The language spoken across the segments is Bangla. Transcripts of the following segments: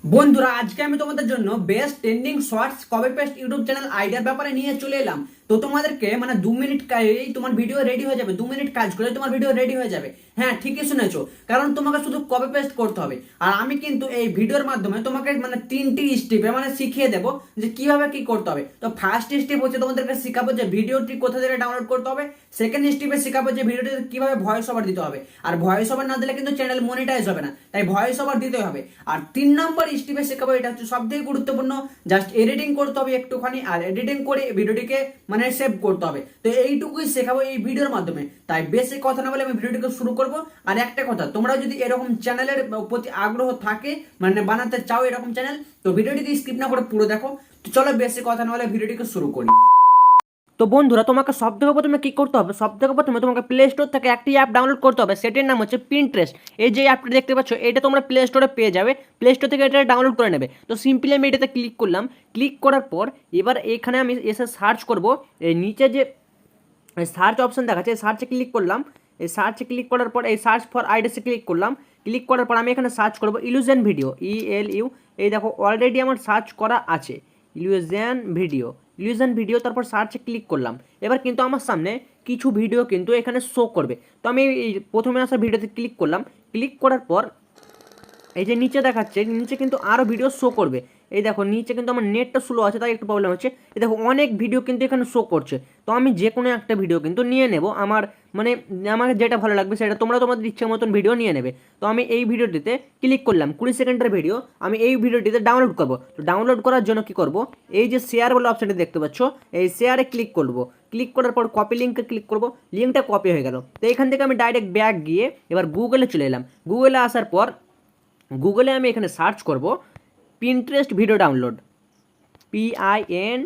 বন্ধুরা আজকে আমি তোমাদের জন্য best trending shorts copy paste YouTube channel আইডিয়ার ব্যাপারে নিয়ে চলে এলাম। তো তোমাদেরকে মানে 2 মিনিট কাজেই তোমার ভিডিও রেডি হয়ে যাবে, 2 মিনিট কাজ করে তোমার ভিডিও রেডি হয়ে যাবে। হ্যাঁ, ঠিকই শুনেছো, কারণ তোমাকে শুধু কপি পেস্ট করতে হবে। আর আমি কিন্তু এই ভিডিওর মাধ্যমে তোমাকে মানে 3টি স্টেপে মানে শিখিয়ে দেবো যে কিভাবে কি করতে হবে। তো ফার্স্ট স্টেপ হচ্ছে তোমাদেরকে শেখাবো যে ভিডিওটি কোথা থেকে ডাউনলোড করতে হবে। সেকেন্ড স্টেপে শেখাবো যে ভিডিওটি কিভাবে ভয়েস ওভার দিতে হবে। আর ভয়েস ওভার না দিলে কিন্তু চ্যানেল মনিটাইজ হবে না, তাই ভয়েস ওভার দিতে হবে। আর 3 নম্বর স্টেপে শেখাবো, এটা হচ্ছে সব থেকে গুরুত্বপূর্ণ, জাস্ট এডিটিং করতে হবে একটুখানি, আর এডিটিং করে ভিডিওটিকে মানে সেভ করতে হবে। তো এইটুকুই শেখাবো এই ভিডিওর মাধ্যমে। তাই বেশি কথা না বলে আমি ভিডিওটিকে শুরু করব। আর একটা কথা, তোমরা যদি এরকম চ্যানেলের প্রতি আগ্রহ থাকে, মানে বানাতে চাও এরকম চ্যানেল, তো ভিডিওটিকে স্কিপ না করে পুরো দেখো। তো চলো বেশি কথা না বলে ভিডিওটিকে শুরু করি। তো বন্ধুরা তোমাকে সব থেকে প্রথমে কি করতে হবে, সব থেকে প্রথমে তোমাকে প্লে স্টোর থেকে একটি অ্যাপ ডাউনলোড করতে হবে, সেটির নাম হচ্ছে পিন্টারেস্ট। এই যে অ্যাপটি দেখতে পাচ্ছ, এটা তোমরা প্লে স্টোরে পেয়ে যাবে, প্লে স্টোর থেকে এটা ডাউনলোড করে নেবে। তো সিম্পলি আমি এটাতে ক্লিক করলাম, ক্লিক করার পর এবার এখানে আমি এসে সার্চ করব। এই নিচে যে সার্চ অপশন দেখাচ্ছে, সার্চে ক্লিক করলাম। এই সার্চে ক্লিক করার পর এই সার্চ ফর আইডিয়াসে ক্লিক করলাম। ক্লিক করার পর আমি এখানে সার্চ করব ইলুশন ভিডিও, ELU। এই দেখো অলরেডি আমার সার্চ করা আছে ইলুশন ভিডিও, ইলুশন ভিডিও। তারপর সার্চে ক্লিক করলাম। এবার কিন্তু আমার সামনে কিছু ভিডিও কিন্তু এখানে শো করবে। তো আমি এই প্রথমে আসা ভিডিওতে ক্লিক করলাম। ক্লিক করার পর এই যে নিচে দেখাচ্ছে, নিচে কিন্তু আরও ভিডিও শো করবে। এই দেখো নিচে কিন্তু আমার নেটটা স্লো আছে, তাই একটু প্রবলেম হচ্ছে। এই দেখো অনেক ভিডিও কিন্তু এখানে শো করছে। তো আমি যে কোনো একটা ভিডিও কিন্তু নিয়ে নেব, আমার মানে আমাকে যেটা ভালো লাগবে সেটা, তোমরা তোমাদের ইচ্ছে মতন ভিডিও নিয়ে নেবে। তো আমি এই ভিডিওটিতে ক্লিক করলাম, 20 সেকেন্ডের ভিডিও আমি এই ভিডিওটিতে ডাউনলোড করব। তো ডাউনলোড করার জন্য কি করব, এই যে শেয়ার বলে অপশানটি দেখতে পাচ্ছ, এই শেয়ারে ক্লিক করব। ক্লিক করার পর কপি লিঙ্কে ক্লিক করব, লিঙ্কটা কপি হয়ে গেল। তো এখান থেকে আমি ডাইরেক্ট ব্যাক গিয়ে এবার গুগলে চলে এলাম। গুগলে আসার পর গুগলে আমি এখানে সার্চ করব পিন্টারেস্ট ভিডিও ডাউনলোড, PIN,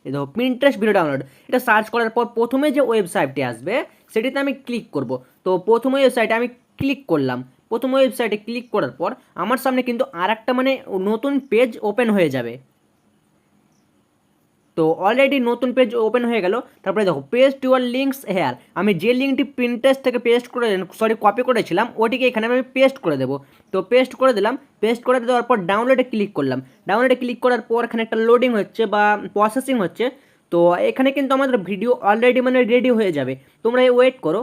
এই দেখো পিন্টারেস্ট ভিডিও ডাউনলোড। এটা সার্চ করার পর প্রথমে যে ওয়েবসাইটটি আসবে সেটিতে আমি ক্লিক করব। তো প্রথম ওয়েবসাইটে আমি ক্লিক করলাম। প্রথম ওয়েবসাইটে ক্লিক করার পর আমার সামনে কিন্তু আর একটা মানে নতুন পেজ ওপেন হয়ে যাবে। তো অলরেডি নতুন পেজ ওপেন হয়ে গেল। তারপরে দেখো পেস্ট ইউর লিঙ্কস হেয়ার, আমি যে লিঙ্কটি পিন্টারেস্ট থেকে পেস্ট করে কপি করেছিলাম ওটিকে এখানে আমি পেস্ট করে দেবো। তো পেস্ট করে দিলাম। পেস্ট করে দেওয়ার পর ডাউনলোডে ক্লিক করলাম। ডাউনলোডে ক্লিক করার পর এখানে একটা লোডিং হচ্ছে বা প্রসেসিং হচ্ছে। তো এখানে কিন্তু আমাদের ভিডিও অলরেডি মানে রেডি হয়ে যাবে, তোমরা ওয়েট করো।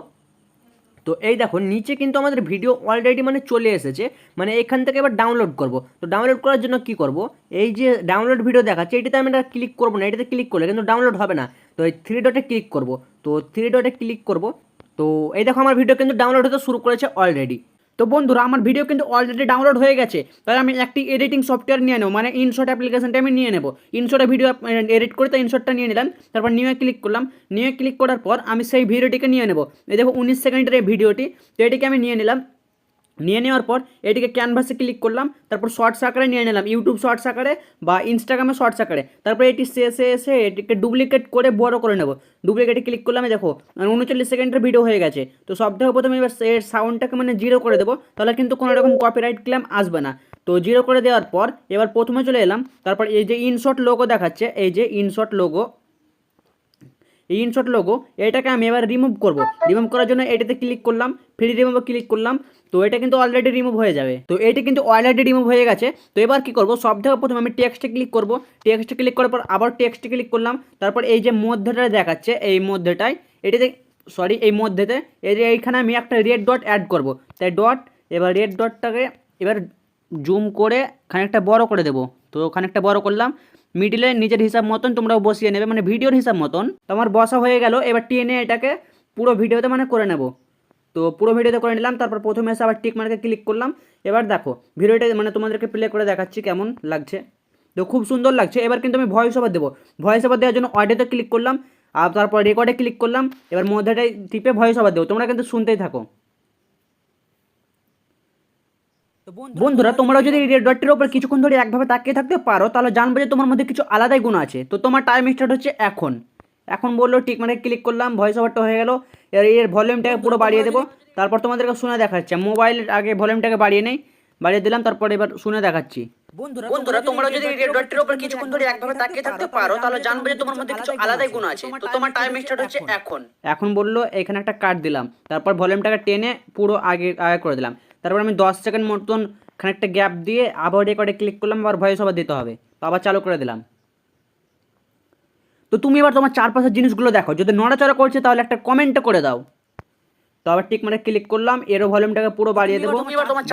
তো এই দেখো নিচে কিন্তু আমাদের ভিডিও অলরেডি মানে চলে এসেছে, মানে এখান থেকে এবার ডাউনলোড করব। তো ডাউনলোড করার জন্য কি করব, এই যে ডাউনলোড ভিডিও দেখাচ্ছে এটিতে আমি ক্লিক করবো না, এটাতে ক্লিক করলে কিন্তু ডাউনলোড হবে না। তো এই 3 ডটে ক্লিক করব। তো 3 ডটে ক্লিক করব। তো এই দেখো আমার ভিডিও কিন্তু ডাউনলোড হতে শুরু করেছে অলরেডি। তো বন্ধুরা আমার ভিডিও কিন্তু অলরেডি ডাউনলোড হয়ে গেছে। তাই আমি একটি এডিটিং সফটওয়্যার নিয়ে নেবো, মানে ইনশট অ্যাপ্লিকেশনটা আমি নিয়ে নেবো। ইনশটে ভিডিও এডিট করে তো ইনশটটা নিয়ে নিলাম। তারপর নিয়ে ক্লিক করলাম। নিয়ে ক্লিক করার পর আমি সেই ভিডিওটিকে নিয়ে নেবো। এই দেখো 19 সেকেন্ডের এই ভিডিওটি, তো এটিকে আমি নিয়ে নিলাম। নিয়ে নেওয়ার পর এটিকে ক্যানভাসে ক্লিক করলাম। তারপর শর্টস আকারে নিয়ে নিলাম, ইউটিউব শর্টস আকারে বা ইনস্টাগ্রামে শর্টস আকারে। তারপর এটি শেষে এসে এটিকে ডুপ্লিকেট করে বড় করে নেব। ডুপ্লিকেটে ক্লিক করলাম, দেখো 39 সেকেন্ডের ভিডিও হয়ে গেছে। তো সব থেকে প্রথমে এবার এর সাউন্ডটাকে মানে 0 করে দেবো, তাহলে কিন্তু কোনো রকম কপিরাইট ক্লেম আসবে না। তো 0 করে দেওয়ার পর এবার প্রথমে চলে এলাম। তারপর এই যে ইনশট লোগো দেখাচ্ছে, এই যে ইনশট লোগো, এই ইনশট লোগো এটাকে আমি এবার রিমুভ করব। রিমুভ করার জন্য এটাতে ক্লিক করলাম, ফ্রি রিমুভে ক্লিক করলাম। তো এটা কিন্তু অলরেডি রিমুভ হয়ে যাবে। তো এটি কিন্তু অলরেডি রিমুভ হয়ে গেছে। তো এবার কি করব, সব থেকে প্রথমে আমি টেক্সটে ক্লিক করব। টেক্সটে ক্লিক করার পর আবার টেক্সটে ক্লিক করলাম। তারপর এই যে মধ্যটা দেখাচ্ছে, এই মধ্যটায় এটিতে এই মধ্যেতে এইখানে আমি একটা রেড ডট অ্যাড করব। তাই ডট, এবার রেড ডটটাকে এবার জুম করে খানিকটা বড় করে দেবো। তো খানিকটা বড় করলাম। মিডিলে নিজের হিসাব মতন তোমরাও বসিয়ে নেবে, মানে ভিডিওর হিসাব মতন। তো আমার বসা হয়ে গেল। এবার টেনে এটাকে পুরো ভিডিওতে মানে করে নেব। তো পুরো ভিডিওতে করে নিলাম। তারপর প্রথমে এসে আবার টিক মার্কে ক্লিক করলাম। এবার দেখো ভিডিওটা মানে তোমাদেরকে প্লে করে দেখাচ্ছি কেমন লাগছে। তো খুব সুন্দর লাগছে। এবার কিন্তু আমি ভয়েস ওভার দেবো। ভয়েস ওভার দেওয়ার জন্য অডিওতে ক্লিক করলাম, আর তারপর রেকর্ডে ক্লিক করলাম। এবার মধ্যেটায় টিপে ভয়েস ওভার দেবো, তোমরা কিন্তু শুনতেই থাকো। বন্ধুরা তোমরা যদি রেড ডটটির উপর কিছুক্ষণ ধরে একভাবে তাকিয়ে থাকতে পারো, তাহলে জানবে যে তোমার মধ্যে কিছু আলাদাই গুণ আছে। তো তোমার টাইম স্টার্ট হচ্ছে এখন। এখন বললো ঠিক মানে ক্লিক করলাম, ভয়েস ওভারটা হয়ে গেল। এর ভলিউমটাকে পুরো বাড়িয়ে দেবো। তারপর তোমাদেরকে শুনে দেখাচ্ছে, মোবাইল আগে ভলিউমটাকে বাড়িয়ে নেই, বাড়িয়ে দিলাম। তারপর এবার শুনে দেখাচ্ছি। বন্ধুরা তোমরা যদি রেড ডটটির উপর কিছুক্ষণ ধরে একভাবে তাকিয়ে থাকতে পারো, তাহলে জানবে যে তোমার মধ্যে কিছু আলাদাই গুণ আছে। তো তোমার টাইম স্টার্ট হচ্ছে এখন। এখন বললো এখানে একটা কাট দিলাম। তারপর ভলিউমটাকে টেনে পুরো আগে আগে করে দিলাম। তারপর আমি 10 সেকেন্ড মতন খানিকটা গ্যাপ দিয়ে আবার রেকর্ডে ক্লিক করলাম, আবার ভয়েস ওভার দিতে হবে। তো আবার চালু করে দিলাম। তো তুমি এবার তোমার চারপাশের জিনিসগুলো দেখো, যদি নড়াচড়া করছে তাহলে একটা কমেন্ট করে দাও। তো আবার টিক মারে ক্লিক করলাম, এরও ভলিউমটাকে পুরো বাড়িয়ে দেবো,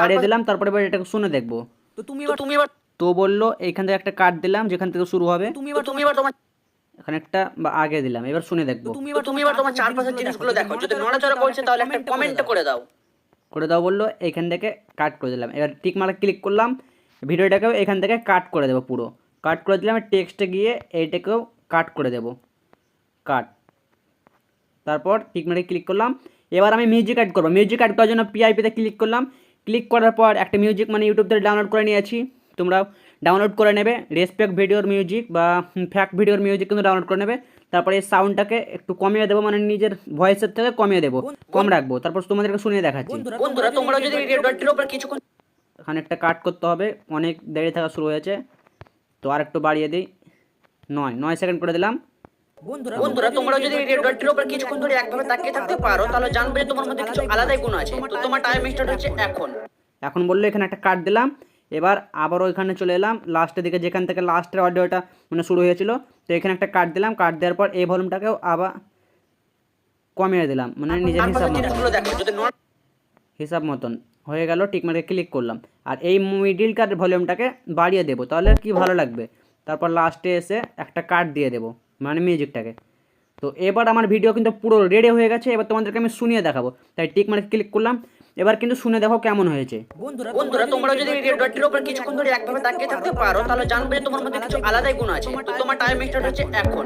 বাড়িয়ে দিলাম। তারপরে এবার এটাকে শুনে দেখবো। তো তুমি এবার তো বললো এইখান থেকে একটা কাট দিলাম যেখান থেকে শুরু হবে, তুমি এবার তোমার এখানে একটা বা আগে দিলাম, এবার শুনে দেখবো। তুমি এবার তোমার চারপাশের জিনিসগুলো দেখো, যদি নড়াচড়া করছে তাহলে একটা কমেন্ট করে দাও বললো, এইখান থেকে কাট করে দিলাম। এবার টিক মারা ক্লিক করলাম, ভিডিওটাকেও এখান থেকে কাট করে দেবো, পুরো কাট করে দিলাম। টেক্সটে গিয়ে এইটাকেও কাট করে দেবো, কাট। তারপর টিক মারে ক্লিক করলাম। এবার আমি মিউজিক অ্যাড করবো। মিউজিক অ্যাড করার জন্য পিআইপিতে ক্লিক করলাম। ক্লিক করার পর একটা মিউজিক মানে ইউটিউব থেকে ডাউনলোড করে নিয়েছি, তোমরা ডাউনলোড করে নেবে। রেসপেক্ট ভিডিওর মিউজিক বা ফ্যাক্ট ভিডিওর মিউজিক কিন্তু ডাউনলোড করে নেবে। তারপরে এই সাউন্ডটাকে একটু কমিয়ে দেবো, মানে নিজের ভয়েসের থেকে কমিয়ে দেবো, কম রাখবো। তারপর তোমাদেরকে শুনিয়ে দেখাচ্ছি। বন্ধুরা তোমরা যদি ভিডিওটার উপর কিছুক্ষণ এখানে একটা কাট করতে হবে, অনেক দেরি থাকা শুরু হয়েছে। তো আর একটু বাড়িয়ে দিই, 9 সেকেন্ড করে দিলাম। বন্ধুরা তোমরা যদি ভিডিওটার উপর কিছুক্ষণ ধরে একভাবে তাকিয়ে থাকতে পারো তাহলে জানবে যে তোমার মধ্যে কিছু আলাদাই গুণ আছে। তো তোমার টাইম স্টার্ট হচ্ছে এখন বললো, এখানে একটা কাট দিলাম। এবার আবারও এখানে চলে এলাম লাস্টের দিকে, যেখান থেকে লাস্টের অডিওটা মানে শুরু হয়েছিল। তো এখানে একটা কাট দিলাম, কাট দেওয়ার পর এই ভলিউমটাকেও আবার কমিয়ে দিলাম, মানে নিজের হিসাব মতন হয়ে গেল। টিক মার্কে ক্লিক করলাম, আর এই মিডিলকার ভলিউমটাকে বাড়িয়ে দেবো, তাহলে কি ভালো লাগবে। তারপর লাস্টে এসে একটা কাট দিয়ে দেবো, মানে মিউজিকটাকে। তো এবার আমার ভিডিও কিন্তু পুরো রেডি হয়ে গেছে। এবার তোমাদেরকে আমি শুনিয়ে দেখাবো, তাই টিক মার্কে ক্লিক করলাম। এবার কিন্তু শুনে দেখো কেমন হয়েছে। বন্ধুরা তোমরা যদি ভিডিওটার উপর কিছুক্ষণ ধরে একভাবে তাকিয়ে থাকতে পারো তাহলে জানবে যে তোমার মধ্যে কিছু আলাদাই গুণ আছে। তো তোমার টাইম স্টার্ট হচ্ছে এখন।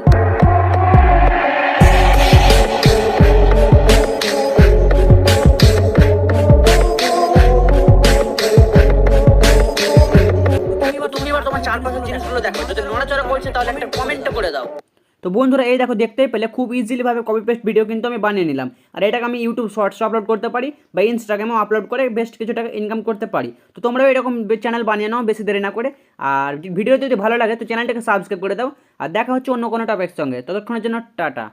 তুমি এবার তোমার চারপাশের জিনিসগুলো দেখো, যদি নড়াচড়া করছে তাহলে একটা কমেন্ট করে দাও। তো বন্ধুরা এই দেখো, দেখতেই পেলে খুব ইজিলিভাবে কপি পেস্ট ভিডিও কিন্তু আমি বানিয়ে নিলাম। আর এটাকে আমি ইউটিউব শর্টসে আপলোড করতে পারি বা ইনস্টাগ্রামেও আপলোড করে বেশ কিছু টাকা ইনকাম করতে পারি। তো তোমরাও এরকম চ্যানেল বানিয়ে নাও বেশি দেরি না করে। আর ভিডিও যদি ভালো লাগে তো চ্যানেলটাকে সাবস্ক্রাইব করে দাও। আর দেখা হচ্ছে অন্য কোনো টপিকের সঙ্গে, ততক্ষণের জন্য টাটা।